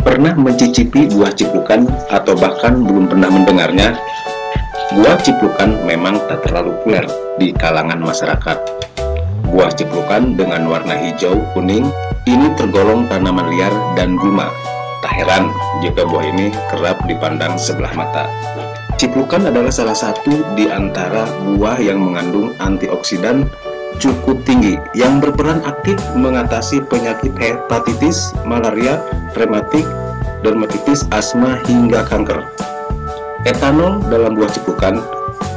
Pernah mencicipi buah ciplukan atau bahkan belum pernah mendengarnya? Buah ciplukan memang tak terlalu populer di kalangan masyarakat. Buah ciplukan dengan warna hijau kuning ini tergolong tanaman liar dan gulma. Tak heran jika buah ini kerap dipandang sebelah mata. Ciplukan adalah salah satu di antara buah yang mengandung antioksidan cukup tinggi yang berperan aktif mengatasi penyakit hepatitis, malaria, rematik, dermatitis, asma, hingga kanker. Etanol dalam buah ciplukan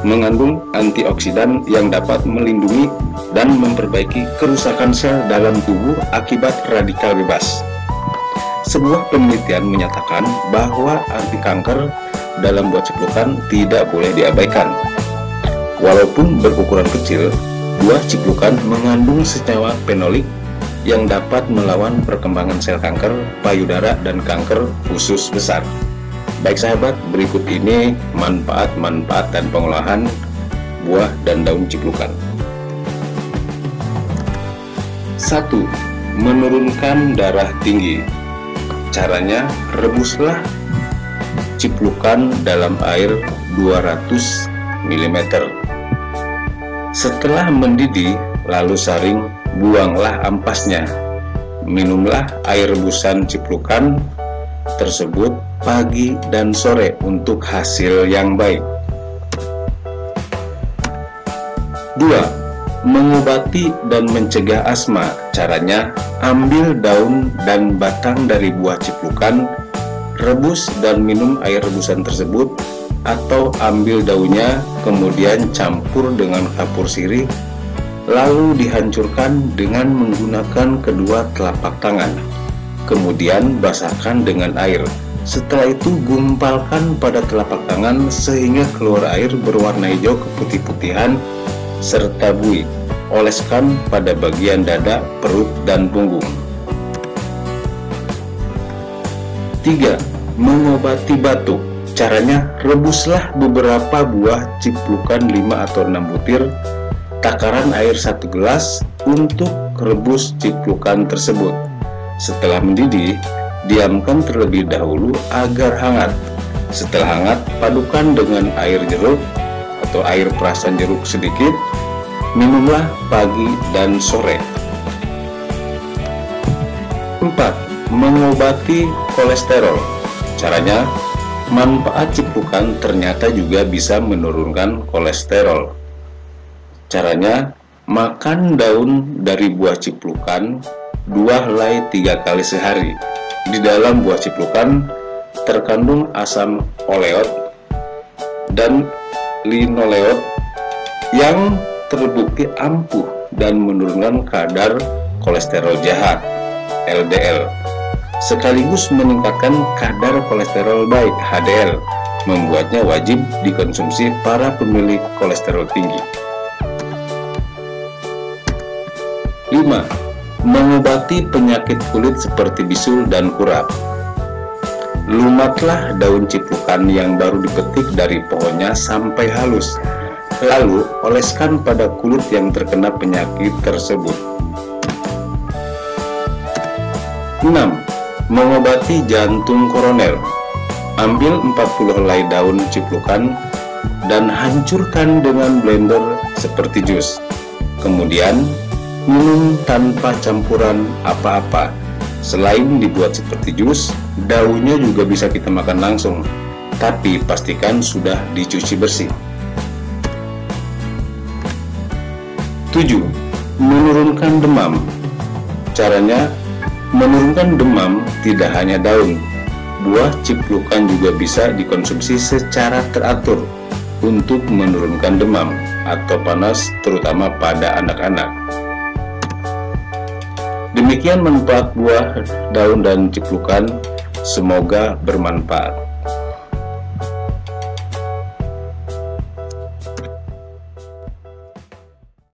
mengandung antioksidan yang dapat melindungi dan memperbaiki kerusakan sel dalam tubuh akibat radikal bebas. Sebuah penelitian menyatakan bahwa anti kanker dalam buah ciplukan tidak boleh diabaikan. Walaupun berukuran kecil, buah ciplukan mengandung senyawa fenolik yang dapat melawan perkembangan sel kanker payudara dan kanker usus besar. Baik sahabat, berikut ini manfaat-manfaat dan pengolahan buah dan daun ciplukan. 1. Menurunkan darah tinggi. Caranya, rebuslah ciplukan dalam air 200 ml. Setelah mendidih, lalu saring, buanglah ampasnya. Minumlah air rebusan ciplukan tersebut pagi dan sore untuk hasil yang baik. 2. Mengobati dan mencegah asma. Caranya, ambil daun dan batang dari buah ciplukan, rebus dan minum air rebusan tersebut, atau ambil daunnya kemudian campur dengan kapur sirih lalu dihancurkan dengan menggunakan kedua telapak tangan, kemudian basahkan dengan air. Setelah itu gumpalkan pada telapak tangan sehingga keluar air berwarna hijau keputih-putihan serta buih. Oleskan pada bagian dada, perut, dan punggung. 3. Mengobati batuk. Caranya, rebuslah beberapa buah ciplukan 5 atau 6 butir, takaran air 1 gelas untuk rebus ciplukan tersebut. Setelah mendidih, diamkan terlebih dahulu agar hangat. Setelah hangat, padukan dengan air jeruk atau air perasan jeruk sedikit. Minumlah pagi dan sore. 4. Mengobati kolesterol. Caranya, manfaat ciplukan ternyata juga bisa menurunkan kolesterol. Caranya, makan daun dari buah ciplukan 2-3 kali sehari. Di dalam buah ciplukan terkandung asam oleot dan linoleot yang terbukti ampuh dan menurunkan kadar kolesterol jahat (LDL), sekaligus meningkatkan kadar kolesterol baik (HDL), membuatnya wajib dikonsumsi para pemilik kolesterol tinggi. 5. Mengobati penyakit kulit seperti bisul dan kurap. Lumatlah daun ciplukan yang baru dipetik dari pohonnya sampai halus, lalu oleskan pada kulit yang terkena penyakit tersebut. 6. Mengobati jantung koroner. Ambil 40 helai daun ciplukan dan hancurkan dengan blender seperti jus. Kemudian minum tanpa campuran apa-apa. Selain dibuat seperti jus, daunnya juga bisa kita makan langsung, tapi pastikan sudah dicuci bersih. 7. Menurunkan demam. Caranya, menurunkan demam tidak hanya daun. Buah ciplukan juga bisa dikonsumsi secara teratur untuk menurunkan demam atau panas, terutama pada anak-anak. Demikian manfaat buah, daun, dan ciplukan. Semoga bermanfaat.